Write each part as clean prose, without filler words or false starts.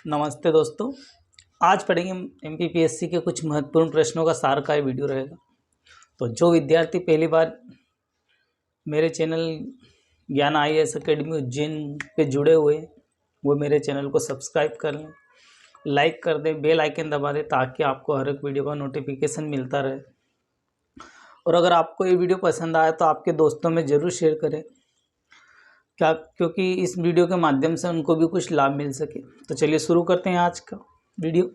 नमस्ते दोस्तों। आज पढ़ेंगे एमपीपीएससी के कुछ महत्वपूर्ण प्रश्नों का सार का ये वीडियो रहेगा। तो जो विद्यार्थी पहली बार मेरे चैनल ज्ञान आईएएस अकेडमी उज्जैन पे जुड़े हुए हैं वो मेरे चैनल को सब्सक्राइब कर लें, लाइक कर दें, बेल आइकन दबा दें ताकि आपको हर एक वीडियो का नोटिफिकेशन मिलता रहे। और अगर आपको ये वीडियो पसंद आए तो आपके दोस्तों में ज़रूर शेयर करें क्योंकि इस वीडियो के माध्यम से उनको भी कुछ लाभ मिल सके। तो चलिए शुरू करते हैं आज का वीडियो।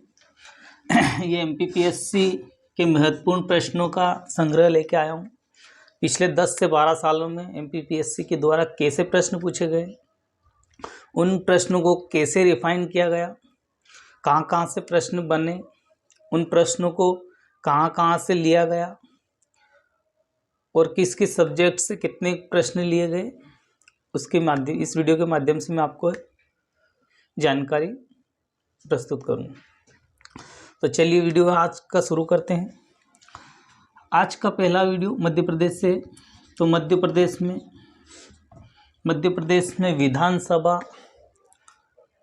ये एमपीपीएससी के महत्वपूर्ण प्रश्नों का संग्रह लेके आया हूँ। पिछले 10 से 12 सालों में एमपीपीएससी के द्वारा कैसे प्रश्न पूछे गए, उन प्रश्नों को कैसे रिफाइन किया गया, कहाँ कहाँ से प्रश्न बने, उन प्रश्नों को कहाँ कहाँ से लिया गया और किस किस सब्जेक्ट से कितने प्रश्न लिए गए, उसके माध्यम इस वीडियो के माध्यम से मैं आपको जानकारी प्रस्तुत करूँगा। तो चलिए वीडियो आज का शुरू करते हैं। आज का पहला वीडियो मध्य प्रदेश से। तो मध्य प्रदेश में विधानसभा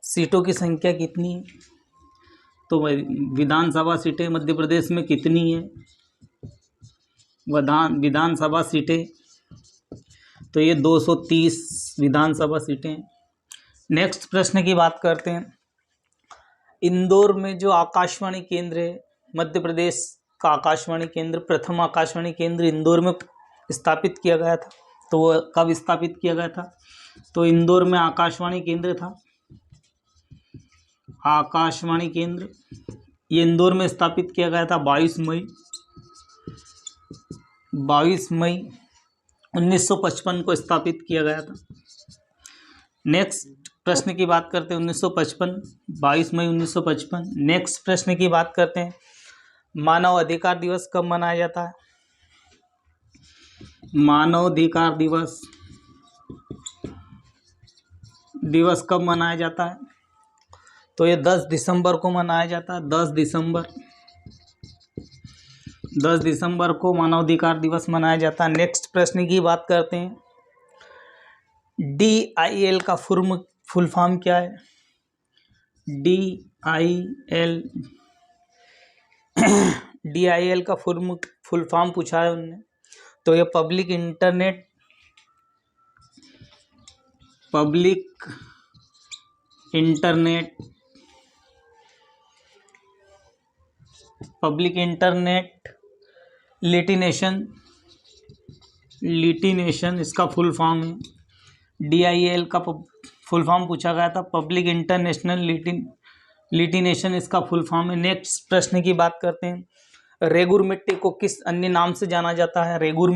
सीटों की संख्या कितनी है? तो विधानसभा सीटें मध्य प्रदेश में कितनी है? विधानसभा सीटें तो ये 230 विधानसभा सीटें। नेक्स्ट प्रश्न की बात करते हैं। इंदौर में जो आकाशवाणी केंद्र है, मध्य प्रदेश का आकाशवाणी केंद्र, प्रथम आकाशवाणी केंद्र इंदौर में स्थापित किया गया था। तो वो कब स्थापित किया गया था? तो इंदौर में आकाशवाणी केंद्र था। आकाशवाणी केंद्र ये इंदौर में स्थापित किया गया था 22 मई 1955 को स्थापित किया गया था। नेक्स्ट प्रश्न की बात करते हैं 22 मई 1955। नेक्स्ट प्रश्न की बात करते हैं मानव अधिकार दिवस कब मनाया जाता है? मानव अधिकार दिवस कब मनाया जाता है? तो ये 10 दिसंबर को मनाया जाता है। 10 दिसंबर को मानवाधिकार दिवस मनाया जाता है। नेक्स्ट प्रश्न की बात करते हैं। DIL का फुल फॉर्म क्या है? DIL का फुल फॉर्म पूछा है उन्होंने। तो ये पब्लिक इंटरनेट लिटिनेशन इसका फुल फॉर्म है। DIL का फुल फॉर्म पूछा गया था, पब्लिक इंटरनेशनल लिटिनेशन इसका फुल फॉर्म है। नेक्स्ट प्रश्न की बात करते हैं। रेगुर मिट्टी को किस अन्य नाम से जाना जाता है? रेगुर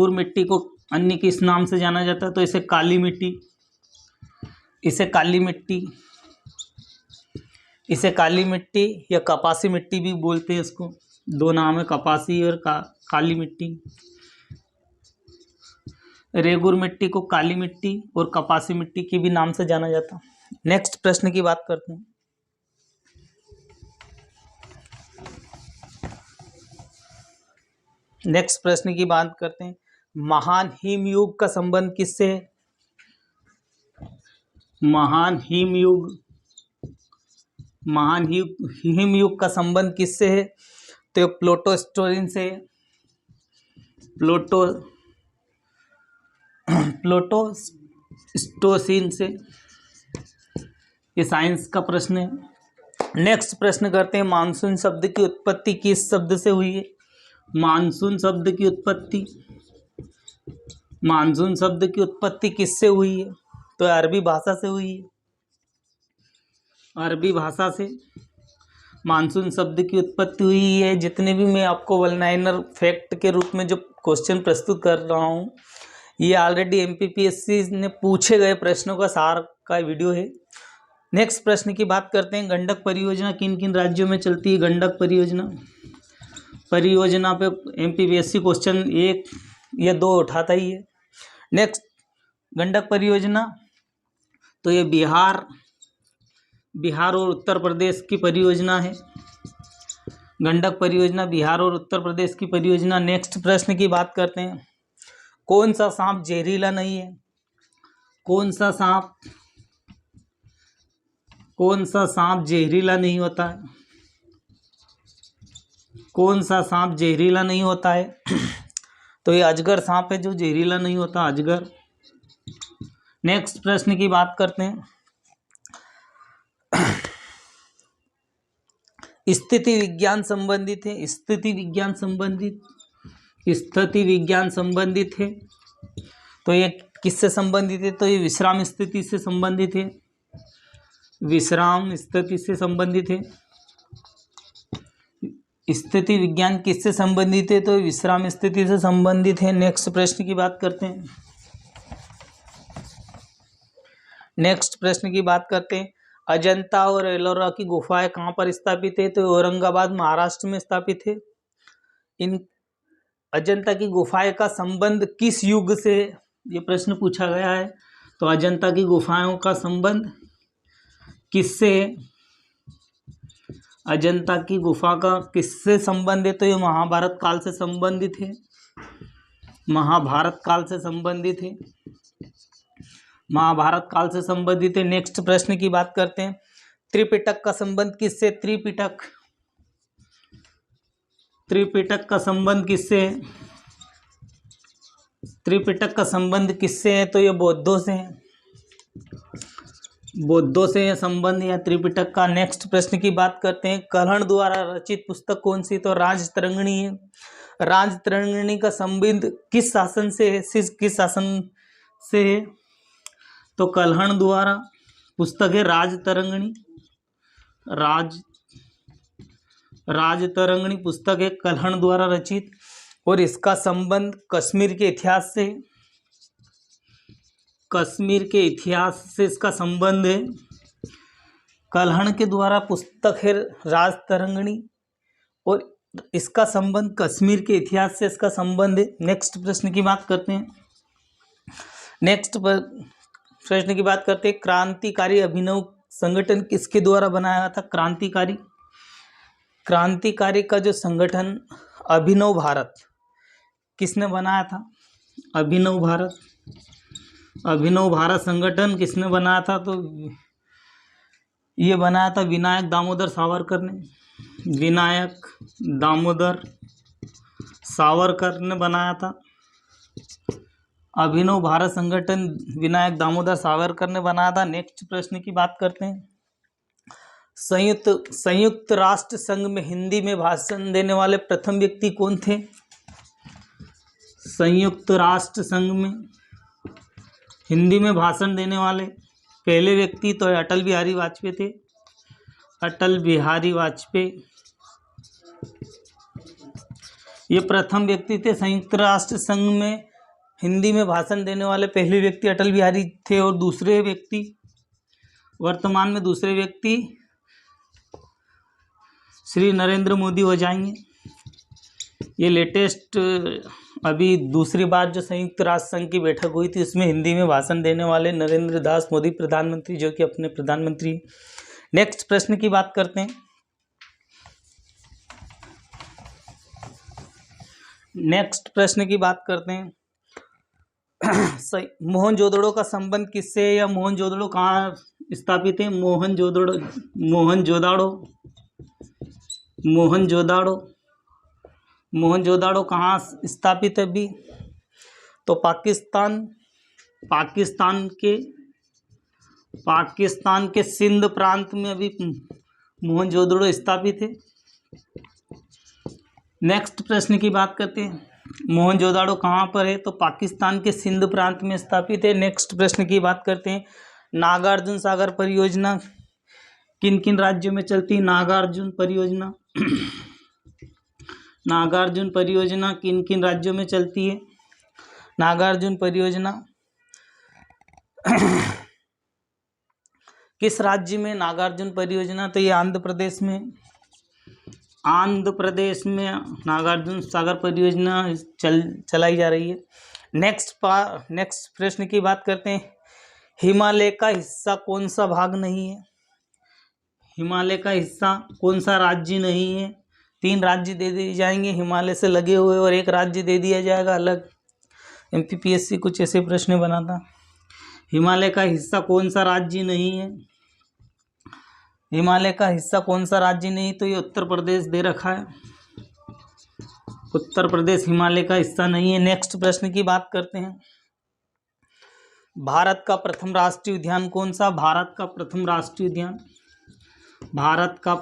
मिट्टी को अन्य किस नाम से जाना जाता है? तो इसे काली मिट्टी या कपासी मिट्टी भी बोलते हैं। इसको दो नाम है, कपासी और काली मिट्टी। रेगुर मिट्टी को काली मिट्टी और कपासी मिट्टी के भी नाम से जाना जाता है। नेक्स्ट प्रश्न की बात करते हैं। महान हिमयुग का संबंध किससे है? महान हिमयुग का संबंध किससे है? तो प्लूटोस्टोरीन से। प्लूटोस्टोसीन से। ये साइंस का प्रश्न है। नेक्स्ट प्रश्न करते हैं। मानसून शब्द की उत्पत्ति किस शब्द से हुई है? मानसून शब्द की उत्पत्ति किससे हुई है? तो अरबी भाषा से हुई है। अरबी भाषा से मानसून शब्द की उत्पत्ति हुई है। जितने भी मैं आपको वन लाइनर फैक्ट के रूप में जो क्वेश्चन प्रस्तुत कर रहा हूँ ये ऑलरेडी एमपीपीएससी ने पूछे गए प्रश्नों का सार का वीडियो है। नेक्स्ट प्रश्न की बात करते हैं। गंडक परियोजना किन किन राज्यों में चलती है? गंडक परियोजना पे एमपीपीएससी क्वेश्चन 1 या 2 उठाता ही है। नेक्स्ट गंडक परियोजना तो ये बिहार और उत्तर प्रदेश की परियोजना है। गंडक परियोजना बिहार और उत्तर प्रदेश की परियोजना। नेक्स्ट प्रश्न की बात करते हैं। कौन सा सांप जहरीला नहीं है? कौन सा सांप कौन सा सांप जहरीला नहीं होता है? कौन सा सांप जहरीला नहीं होता है? तो ये अजगर सांप है जो जहरीला नहीं होता, अजगर। नेक्स्ट प्रश्न की बात करते हैं। स्थिति विज्ञान संबंधित है, स्थिति विज्ञान संबंधित, स्थिति विज्ञान संबंधित है। तो ये किससे संबंधित है? तो ये विश्राम स्थिति से संबंधित है, विश्राम स्थिति से संबंधित है। स्थिति विज्ञान किससे संबंधित है? तो विश्राम स्थिति से संबंधित है। नेक्स्ट प्रश्न की बात करते हैं। नेक्स्ट प्रश्न की बात करते हैं। अजंता और एलोरा की गुफाएं कहाँ पर स्थापित है? तो औरंगाबाद महाराष्ट्र में स्थापित है। इन अजंता की गुफाएं का संबंध किस युग से, ये प्रश्न पूछा गया है। तो अजंता की गुफाओं का संबंध किससे, अजंता की गुफा का किससे संबंध है? तो ये महाभारत काल से संबंधित है, महाभारत काल से संबंधित है, महाभारत काल से संबंधित है। नेक्स्ट प्रश्न की बात करते हैं। त्रिपिटक का संबंध किससे? त्रिपिटक, त्रिपिटक का संबंध किससे है? त्रिपिटक का संबंध किससे है? तो ये बौद्धों से है, बौद्धों से यह संबंध या त्रिपिटक का। नेक्स्ट प्रश्न की बात करते हैं। कल्हण द्वारा रचित पुस्तक कौन सी? तो राजतरंगिणी है। राजतरंगिणी का संबंध किस शासन से है? किस शासन से है? तो कल्हण द्वारा पुस्तक है राजतरंगिणी, राजतरंगिणी पुस्तक है कल्हण द्वारा रचित। और इसका संबंध कश्मीर के इतिहास से, कश्मीर के इतिहास से इसका संबंध है। कल्हण के द्वारा पुस्तक है राजतरंगिणी और इसका संबंध कश्मीर के इतिहास से इसका संबंध है। नेक्स्ट प्रश्न की बात करते हैं। नेक्स्ट प्रश्न की बात करते हैं। क्रांतिकारी अभिनव संगठन किसके द्वारा बनाया गया था? क्रांतिकारी, क्रांतिकारी का जो संगठन अभिनव भारत किसने बनाया था? अभिनव भारत, अभिनव भारत संगठन किसने बनाया था? तो ये बनाया था विनायक दामोदर सावरकर ने, विनायक दामोदर सावरकर ने बनाया था। अभिनव भारत संगठन विनायक दामोदर सावरकर ने बनाया था। नेक्स्ट प्रश्न की बात करते हैं। संयुक्त राष्ट्र संघ में हिंदी में भाषण देने वाले प्रथम व्यक्ति कौन थे? संयुक्त राष्ट्र संघ में हिंदी में भाषण देने वाले पहले व्यक्ति तो अटल बिहारी वाजपेयी थे, अटल बिहारी वाजपेयी ये प्रथम व्यक्ति थे। संयुक्त राष्ट्र संघ में हिंदी में भाषण देने वाले पहले व्यक्ति अटल बिहारी थे और दूसरे व्यक्ति, वर्तमान में दूसरे व्यक्ति श्री नरेंद्र मोदी हो जाएंगे। ये लेटेस्ट अभी दूसरी बार जो संयुक्त राष्ट्र संघ की बैठक हुई थी उसमें हिंदी में भाषण देने वाले नरेंद्र दास मोदी प्रधानमंत्री, जो कि अपने प्रधानमंत्री। नेक्स्ट प्रश्न की बात करते हैं। नेक्स्ट प्रश्न की बात करते हैं। मोहनजोदड़ो का संबंध किससे है या मोहनजोदड़ो कहाँ स्थापित है? मोहनजोदड़ो कहाँ स्थापित है अभी? तो पाकिस्तान के सिंध प्रांत में अभी मोहनजोदड़ो स्थापित है। नेक्स्ट प्रश्न की बात करते हैं। मोहनजोदड़ो कहाँ पर है? तो पाकिस्तान के सिंध प्रांत में स्थापित है। नेक्स्ट प्रश्न की बात करते हैं। नागार्जुन सागर परियोजना किन किन राज्यों में चलती है? नागार्जुन परियोजना, नागार्जुन परियोजना किन किन राज्यों में चलती है? नागार्जुन परियोजना किस राज्य में नागार्जुन परियोजना? तो ये आंध्र प्रदेश में, आंध्र प्रदेश में नागार्जुन सागर परियोजना चलाई जा रही है। नेक्स्ट प्रश्न की बात करते हैं। हिमालय का हिस्सा कौन सा भाग नहीं है? हिमालय का हिस्सा कौन सा राज्य नहीं है? 3 राज्य दे दिए जाएंगे हिमालय से लगे हुए और 1 राज्य दे दिया जाएगा अलग। MPPSC कुछ ऐसे प्रश्न बनाता। हिमालय का हिस्सा कौन सा राज्य नहीं है? हिमालय का हिस्सा कौन सा राज्य नहीं, तो ये उत्तर प्रदेश दे रखा है, उत्तर प्रदेश हिमालय का हिस्सा नहीं है। नेक्स्ट प्रश्न की बात करते हैं। भारत का प्रथम राष्ट्रीय उद्यान कौन सा, भारत का प्रथम राष्ट्रीय उद्यान, भारत का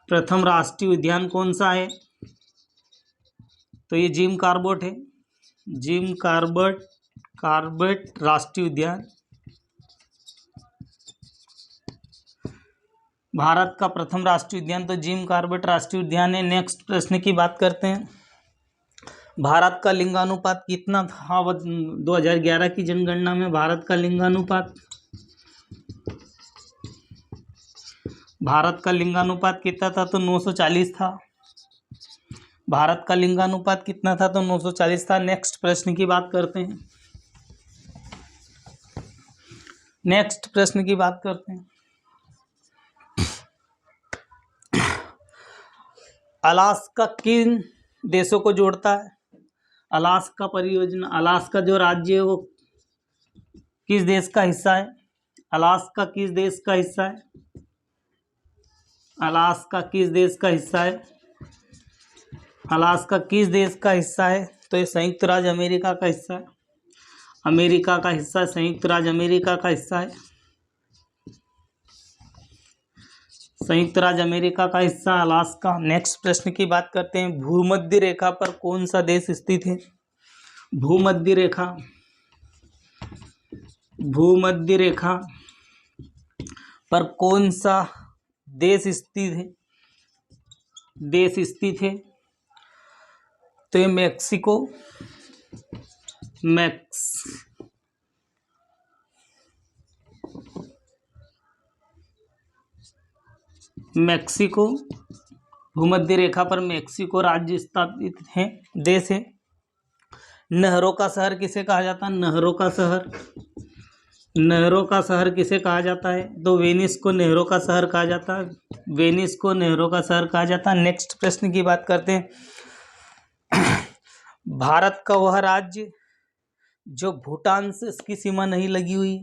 प्रथम राष्ट्रीय उद्यान कौन सा है, तो ये जिम कॉर्बेट है, जिम कॉर्बेट राष्ट्रीय उद्यान भारत का प्रथम राष्ट्रीय उद्यान तो जिम कॉर्बेट राष्ट्रीय उद्यान है। नेक्स्ट प्रश्न की बात करते हैं। भारत का लिंगानुपात कितना था 2011 की जनगणना में, भारत का लिंगानुपात, भारत का लिंगानुपात कितना था, तो 940 था, भारत का लिंगानुपात कितना था, तो 940 था। नेक्स्ट प्रश्न की बात करते हैं, नेक्स्ट प्रश्न की बात करते हैं। अलास्का किन देशों को जोड़ता है, अलास्का परियोजना, अलास्का जो राज्य है वो किस देश का हिस्सा है, अलास्का किस देश का हिस्सा है, अलास्का किस देश का हिस्सा है, अलास्का किस देश का हिस्सा है, तो ये संयुक्त राज्य अमेरिका का हिस्सा है, अमेरिका का हिस्सा, संयुक्त राज्य अमेरिका का हिस्सा है, संयुक्त राज्य अमेरिका का हिस्सा अलास्का। नेक्स्ट प्रश्न की बात करते हैं। भूमध्य रेखा पर कौन सा देश स्थित है, भूमध्य रेखा, भूमध्य रेखा पर कौन सा देश स्थित है, देश स्थित है, तो ये मैक्सिको, मैक्सिको भूमध्य रेखा पर मैक्सिको राज्य स्थापित है, देश है। नहरों का शहर किसे कहा जाता है, नहरों का शहर, नहरों का शहर किसे कहा जाता है, तो वेनिस को नहरों का शहर कहा जाता है, वेनिस को नहरों का शहर कहा जाता है। नेक्स्ट प्रश्न की बात करते हैं। भारत का वह राज्य जो भूटान से इसकी सीमा नहीं लगी हुई,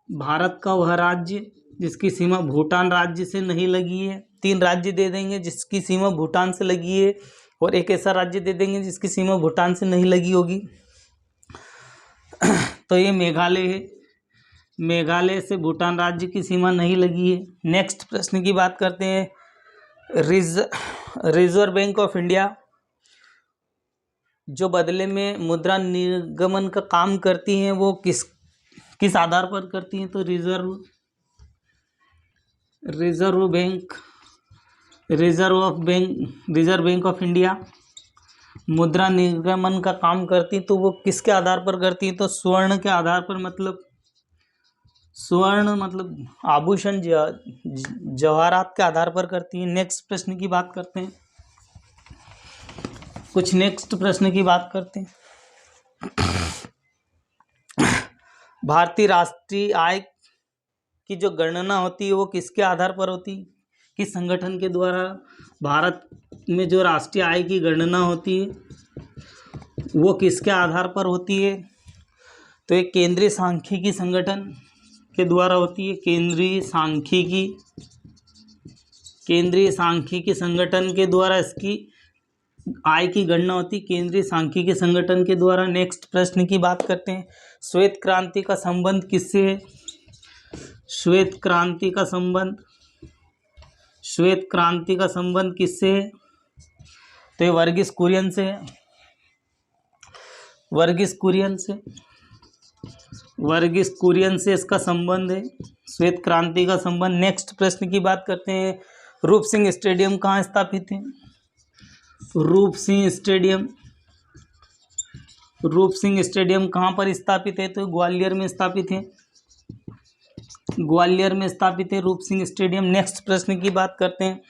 भारत का वह राज्य जिसकी सीमा भूटान राज्य से नहीं लगी है। 3 राज्य दे देंगे जिसकी सीमा भूटान से लगी है, और एक ऐसा राज्य दे देंगे जिसकी सीमा भूटान से नहीं लगी होगी, तो ये मेघालय है, मेघालय से भूटान राज्य की सीमा नहीं लगी है। नेक्स्ट प्रश्न की बात करते हैं। रिजर्व बैंक ऑफ इंडिया जो बदले में मुद्रा निर्गमन का काम करती हैं वो किस आधार पर करती हैं, तो रिजर्व बैंक ऑफ इंडिया मुद्रा निर्गमन का काम करती, तो वो किसके आधार पर करती है, तो स्वर्ण के आधार पर, मतलब स्वर्ण मतलब आभूषण जवाहरात के आधार पर करती है। नेक्स्ट प्रश्न की बात करते हैं, कुछ नेक्स्ट प्रश्न की बात करते हैं। भारतीय राष्ट्रीय आय की जो गणना होती है वो किसके आधार पर होती है, किस संगठन के द्वारा भारत में जो राष्ट्रीय आय की गणना होती है वो किसके आधार पर होती है, तो एक केंद्रीय सांख्यिकी संगठन के द्वारा होती है, केंद्रीय सांख्यिकी संगठन के द्वारा इसकी आय की गणना होती, केंद्रीय सांख्यिकी संगठन के द्वारा। नेक्स्ट प्रश्न की बात करते हैं। श्वेत क्रांति का संबंध किससे है, श्वेत क्रांति का संबंध किससे है, तो ये वर्गीस कुरियन से है, वर्गीस कुरियन से इसका संबंध है, श्वेत क्रांति का संबंध। नेक्स्ट प्रश्न की बात करते हैं। रूप सिंह स्टेडियम कहाँ स्थापित है, रूप सिंह स्टेडियम कहाँ पर स्थापित है, तो ग्वालियर में स्थापित है, ग्वालियर में स्थापित है रूप सिंह स्टेडियम। नेक्स्ट प्रश्न की बात करते हैं।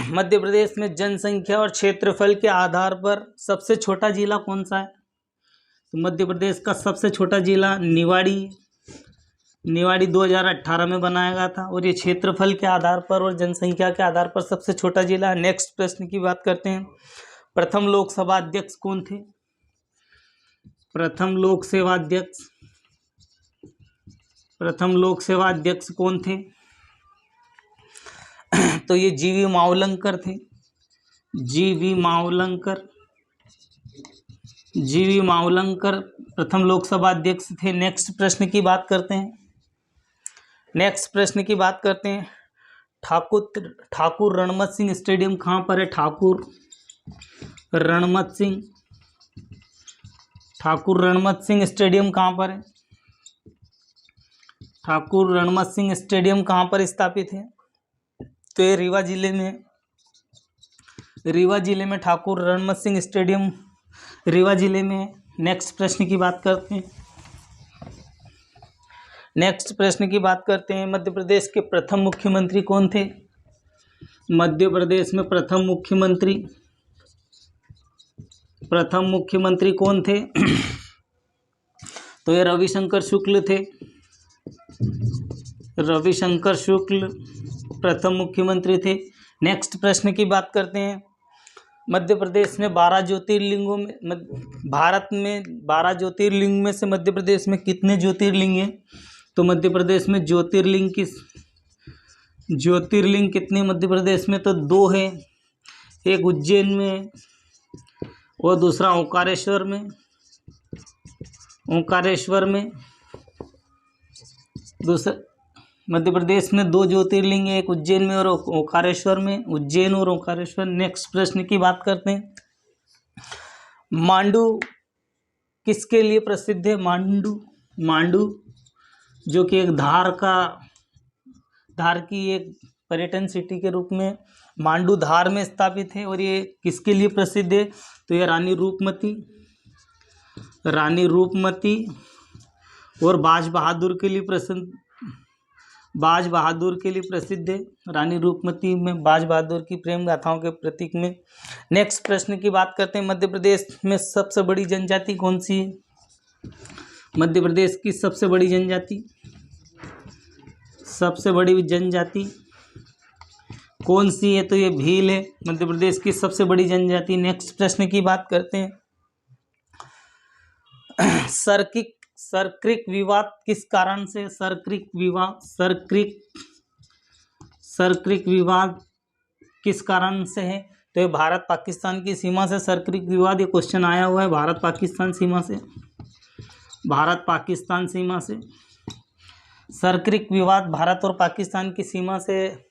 मध्य प्रदेश में जनसंख्या और क्षेत्रफल के आधार पर सबसे छोटा जिला कौन सा है, तो मध्य प्रदेश का सबसे छोटा जिला निवाड़ी 2018 में बनाया गया था, और ये क्षेत्रफल के आधार पर और जनसंख्या के आधार पर सबसे छोटा जिला। नेक्स्ट प्रश्न की बात करते हैं। प्रथम लोकसभा अध्यक्ष कौन थे, प्रथम लोकसभा अध्यक्ष प्रथम लोक सेवा अध्यक्ष कौन थे? तो ये जीवी मावलंकर थे। जीवी मावलंकर प्रथम लोकसभा अध्यक्ष थे। नेक्स्ट प्रश्न की बात करते हैं। ठाकुर रणमत सिंह स्टेडियम कहाँ पर है? ठाकुर रणमत सिंह स्टेडियम कहाँ पर है? ठाकुर रणमत सिंह स्टेडियम कहाँ पर स्थापित है? तो ये रीवा जिले में ठाकुर रणमत सिंह स्टेडियम रीवा जिले में। नेक्स्ट प्रश्न की बात करते हैं। मध्य प्रदेश के प्रथम मुख्यमंत्री कौन थे? मध्य प्रदेश में प्रथम मुख्यमंत्री कौन थे? तो ये रविशंकर शुक्ल थे। रविशंकर शुक्ल प्रथम मुख्यमंत्री थे। नेक्स्ट प्रश्न की बात करते हैं। मध्य प्रदेश में 12 ज्योतिर्लिंगों में, भारत में 12 ज्योतिर्लिंग में से मध्य प्रदेश में कितने ज्योतिर्लिंग हैं? तो मध्य प्रदेश में ज्योतिर्लिंग कितने मध्य प्रदेश में? तो 2 है। एक उज्जैन में और दूसरा ओंकारेश्वर में। दूसरा मध्य प्रदेश में 2 ज्योतिर्लिंग है, एक उज्जैन में और ओंकारेश्वर में। उज्जैन और ओंकारेश्वर। नेक्स्ट प्रश्न की बात करते हैं। मांडू किसके लिए प्रसिद्ध है? मांडू जो कि एक धार की एक पर्यटन सिटी के रूप में मांडू धार में स्थापित है। और ये किसके लिए प्रसिद्ध है? तो ये रानी रूपमती और बाज बहादुर के लिए प्रसिद्ध है। रानी रूपमती में बाज बहादुर की प्रेम गाथाओं के प्रतीक में। नेक्स्ट प्रश्न की बात करते हैं। मध्य प्रदेश में सबसे बड़ी जनजाति कौन सी है? मध्य प्रदेश की सबसे बड़ी जनजाति कौन सी है? तो ये भील है, मध्य प्रदेश की सबसे बड़ी जनजाति। नेक्स्ट प्रश्न की बात करते हैं। सरक्रिक विवाद किस कारण से? सरक्रिक विवाद किस कारण से है? तो ये भारत पाकिस्तान की सीमा से सरक्रिक विवाद, ये क्वेश्चन आया हुआ है। भारत पाकिस्तान सीमा से सरक्रिक विवाद भारत और पाकिस्तान की सीमा से,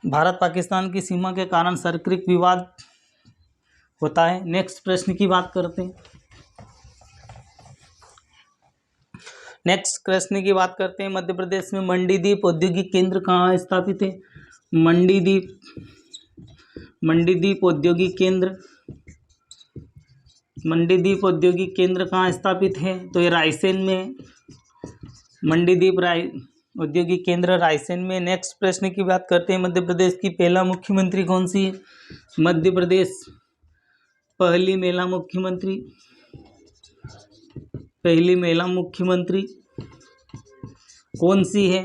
भारत पाकिस्तान की सीमा के कारण सरक्रिक विवाद होता है। नेक्स्ट प्रश्न की बात करते हैं। मध्य प्रदेश में मंडीदीप औद्योगिक केंद्र कहाँ स्थापित है? मंडीदीप औद्योगिक केंद्र कहाँ स्थापित है? तो ये रायसेन में। मंडीदीप औद्योगिक केंद्र रायसेन में। नेक्स्ट प्रश्न की बात करते हैं। मध्य प्रदेश की पहला मुख्यमंत्री कौन सी है? मध्य प्रदेश पहली महिला मुख्यमंत्री कौन सी है?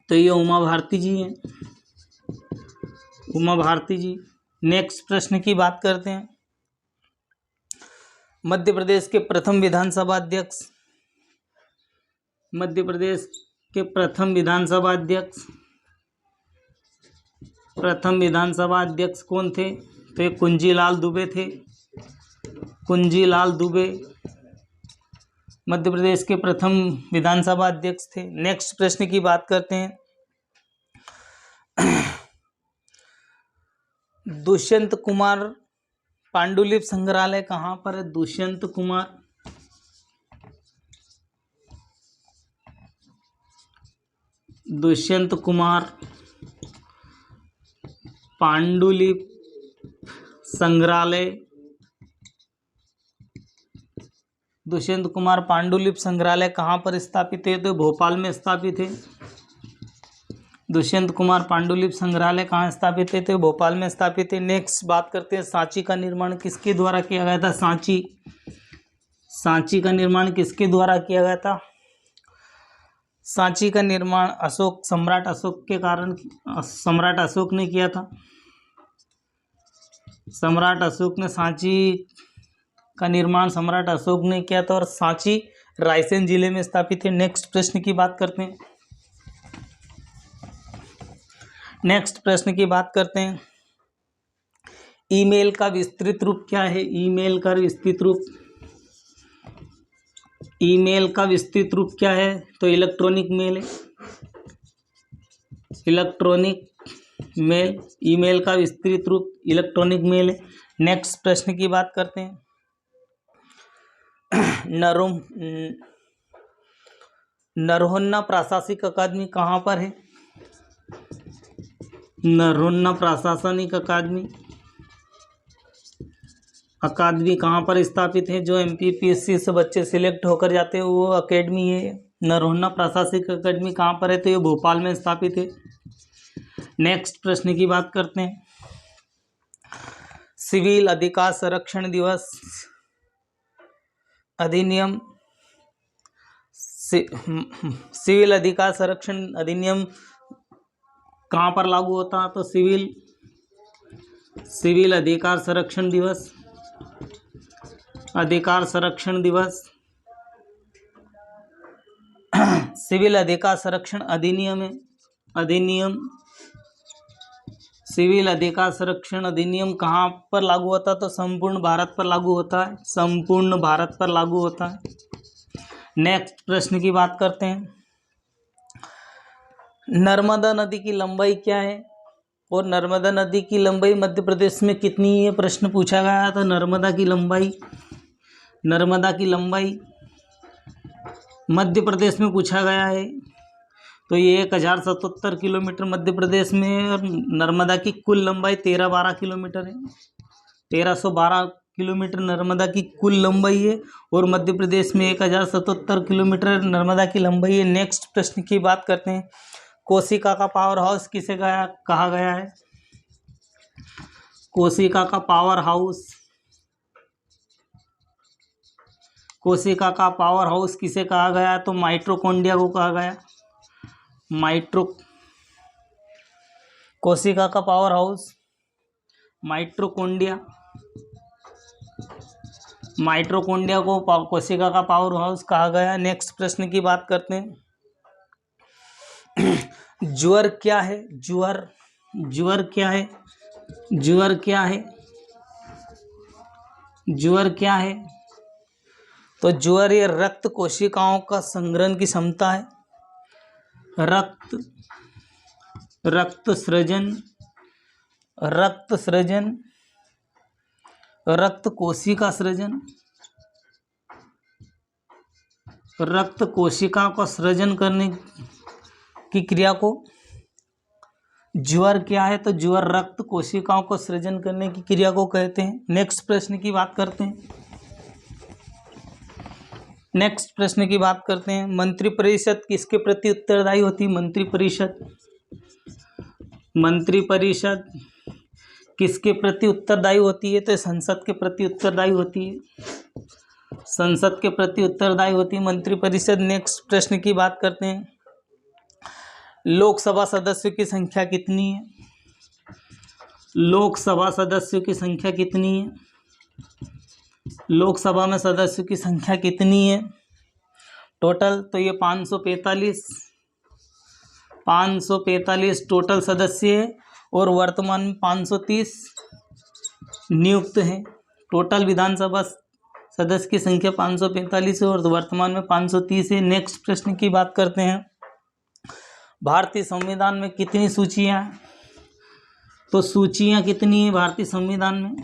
तो ये उमा भारती जी। नेक्स्ट प्रश्न की बात करते हैं। मध्य प्रदेश के प्रथम विधानसभा अध्यक्ष कौन थे? तो ये कुंजीलाल दुबे मध्य प्रदेश के प्रथम विधानसभा अध्यक्ष थे। नेक्स्ट प्रश्न की बात करते हैं। दुष्यंत कुमार पांडुलिपि संग्रहालय कहाँ पर है? दुष्यंत कुमार पांडुलिपि संग्रहालय कहाँ पर स्थापित है? तो भोपाल में स्थापित है। दुष्यंत कुमार पांडुलिपि संग्रहालय कहाँ स्थापित है? तो भोपाल में स्थापित है। नेक्स्ट बात करते हैं। सांची का निर्माण किसके द्वारा किया गया था? सांची का निर्माण किसके द्वारा किया गया था? सांची का निर्माण सम्राट अशोक ने किया था। सम्राट अशोक ने सांची का निर्माण सम्राट अशोक ने किया था और सांची रायसेन जिले में स्थापित है। नेक्स्ट प्रश्न की बात करते हैं। नेक्स्ट प्रश्न की बात करते हैं। ईमेल का विस्तृत रूप क्या है? ईमेल का विस्तृत रूप, ईमेल का विस्तृत रूप क्या है? तो इलेक्ट्रॉनिक मेल है। इलेक्ट्रॉनिक मेल, ईमेल का विस्तृत रूप इलेक्ट्रॉनिक मेल है। नेक्स्ट प्रश्न की बात करते हैं। नरोन्ना प्रशासनिक अकादमी कहाँ पर है? नरोन्ना प्रशासनिक अकादमी कहाँ पर स्थापित है? जो MPPSC से बच्चे सिलेक्ट होकर जाते हैं वो अकेडमी है। नरोन्ना प्रशासनिक अकादमी कहाँ पर है? तो ये भोपाल में स्थापित है। नेक्स्ट प्रश्न की बात करते हैं। सिविल अधिकार संरक्षण दिवस अधिनियम, सिविल अधिकार संरक्षण अधिनियम कहाँ पर लागू होता है? तो सिविल अधिकार संरक्षण दिवस, अधिकार संरक्षण दिवस सिविल अधिकार संरक्षण अधिनियम है। अधिनियम, सिविल अधिकार संरक्षण अधिनियम कहाँ पर लागू होता है? तो संपूर्ण भारत पर लागू होता है। संपूर्ण भारत पर लागू होता है। नेक्स्ट प्रश्न की बात करते हैं। नर्मदा नदी की लंबाई क्या है? और नर्मदा नदी की लंबाई मध्य प्रदेश में कितनी है? प्रश्न पूछा गया था। नर्मदा की लंबाई मध्य प्रदेश में पूछा गया है। तो ये 1077 किलोमीटर मध्य प्रदेश में है और नर्मदा की कुल लंबाई 1312 किलोमीटर है। 1312 किलोमीटर नर्मदा की कुल लंबाई है और मध्य प्रदेश में 1077 किलोमीटर नर्मदा की लंबाई है। नेक्स्ट प्रश्न की बात करते हैं। कोशिका का पावर हाउस किसे कहा गया है? कोशिका का पावर हाउस, कोशिका का पावर हाउस किसे कहा गया? तो माइटोकॉन्ड्रिया को कहा गया। कोशिका का पावर हाउस माइटोकॉन्ड्रिया को कोशिका का पावर हाउस कहा गया। नेक्स्ट प्रश्न की बात करते हैं। ज्वर क्या है? ज्वर क्या है? ज्वर क्या है? तो ज्वर ये रक्त कोशिकाओं का संग्रहण की क्षमता है। रक्त सृजन, रक्त कोशिका सृजन, रक्त कोशिका का सृजन करने की क्रिया को ज्वर क्या है? तो ज्वर रक्त कोशिकाओं को सृजन करने की क्रिया को कहते हैं। नेक्स्ट प्रश्न की बात करते हैं। मंत्रिपरिषद किसके प्रति उत्तरदायी होती है? मंत्रिपरिषद किसके प्रति उत्तरदायी होती है? तो संसद के प्रति उत्तरदायी होती है। संसद के प्रति उत्तरदायी होती है मंत्रिपरिषद। नेक्स्ट प्रश्न की बात करते हैं। लोकसभा सदस्यों की संख्या कितनी है? लोकसभा सदस्यों की संख्या कितनी है? लोकसभा में सदस्यों की संख्या कितनी है टोटल? तो ये 545 टोटल सदस्य है और वर्तमान में 530 नियुक्त हैं। टोटल विधानसभा सदस्य की संख्या 545 है और वर्तमान में 530 है। नेक्स्ट प्रश्न की बात करते हैं। भारतीय संविधान में कितनी सूचियाँ? तो सूचियाँ कितनी है भारतीय संविधान में?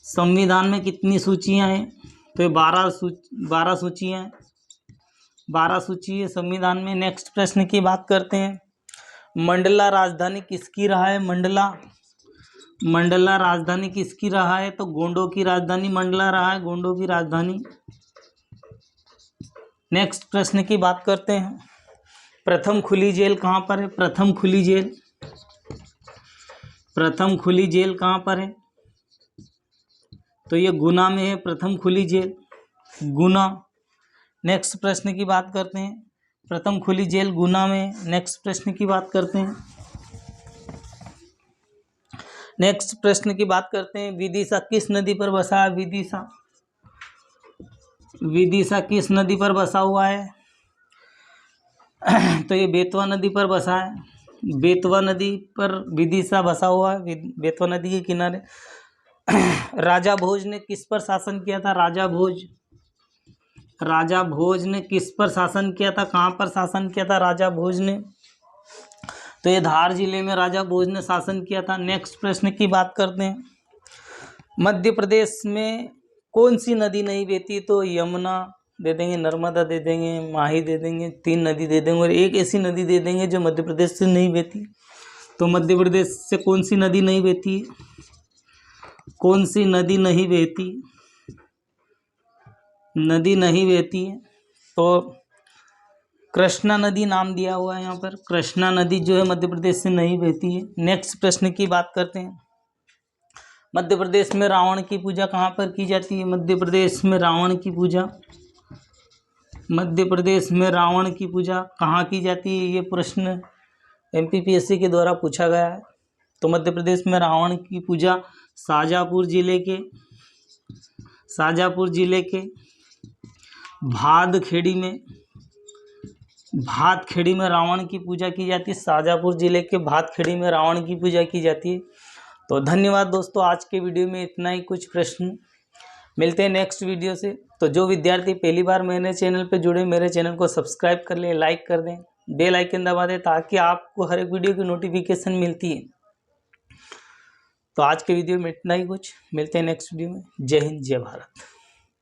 संविधान में कितनी सूचियाँ हैं? तो 12 सूचियाँ हैं। 12 सूची है संविधान में। नेक्स्ट प्रश्न की बात करते हैं। मंडला राजधानी किसकी रहा है? मंडला राजधानी किसकी रहा है? तो गोंडों की राजधानी मंडला रहा है, गोंडों की राजधानी। नेक्स्ट प्रश्न की बात करते हैं। प्रथम खुली जेल कहाँ पर है? प्रथम खुली जेल कहाँ पर है? तो ये गुना में है प्रथम खुली जेल, गुना। नेक्स्ट प्रश्न की बात करते हैं। प्रथम खुली जेल गुना में। नेक्स्ट प्रश्न की बात करते हैं। नेक्स्ट प्रश्न की बात करते हैं। विदिशा किस नदी पर बसा है? विदिशा किस नदी पर बसा हुआ है? तो ये बेतवा नदी पर बसा है। बेतवा नदी पर विदिशा बसा हुआ है, बेतवा नदी के किनारे। राजा भोज ने किस पर शासन किया था? राजा भोज ने किस पर शासन किया था? कहाँ पर शासन किया था राजा भोज ने? तो ये धार जिले में राजा भोज ने शासन किया था। नेक्स्ट प्रश्न की बात करते हैं। मध्य प्रदेश में कौन सी नदी नहीं बहती? तो यमुना दे देंगे, नर्मदा दे देंगे, माही दे देंगे, 3 नदी दे देंगे और एक ऐसी नदी दे देंगे जो मध्य प्रदेश से नहीं बहती। तो मध्य प्रदेश से कौन सी नदी नहीं बहती? कौन सी नदी नहीं बहती? नदी नहीं बहती है तो कृष्णा नदी नाम दिया हुआ है यहाँ पर। कृष्णा नदी जो है मध्य प्रदेश से नहीं बहती है। नेक्स्ट प्रश्न की बात करते हैं। मध्य प्रदेश में रावण की पूजा कहाँ पर की जाती है? मध्य प्रदेश में रावण की पूजा कहाँ की जाती है? ये प्रश्न MPPSC के द्वारा पूछा गया है। तो मध्य प्रदेश में रावण की पूजा शाजापुर जिले के भातखेड़ी में रावण की पूजा की जाती है। शाजापुर जिले के भातखेड़ी में रावण की पूजा की जाती है। तो धन्यवाद दोस्तों, आज के वीडियो में इतना ही कुछ प्रश्न। मिलते हैं नेक्स्ट वीडियो से। तो जो विद्यार्थी पहली बार मेरे चैनल पे जुड़े, मेरे चैनल को सब्सक्राइब कर लें, लाइक कर दें, बेल आइकन दबा दें ताकि आपको हर एक वीडियो की नोटिफिकेशन मिलती है। तो आज के वीडियो में इतना ही कुछ। मिलते हैं नेक्स्ट वीडियो में। जय हिंद, जय भारत।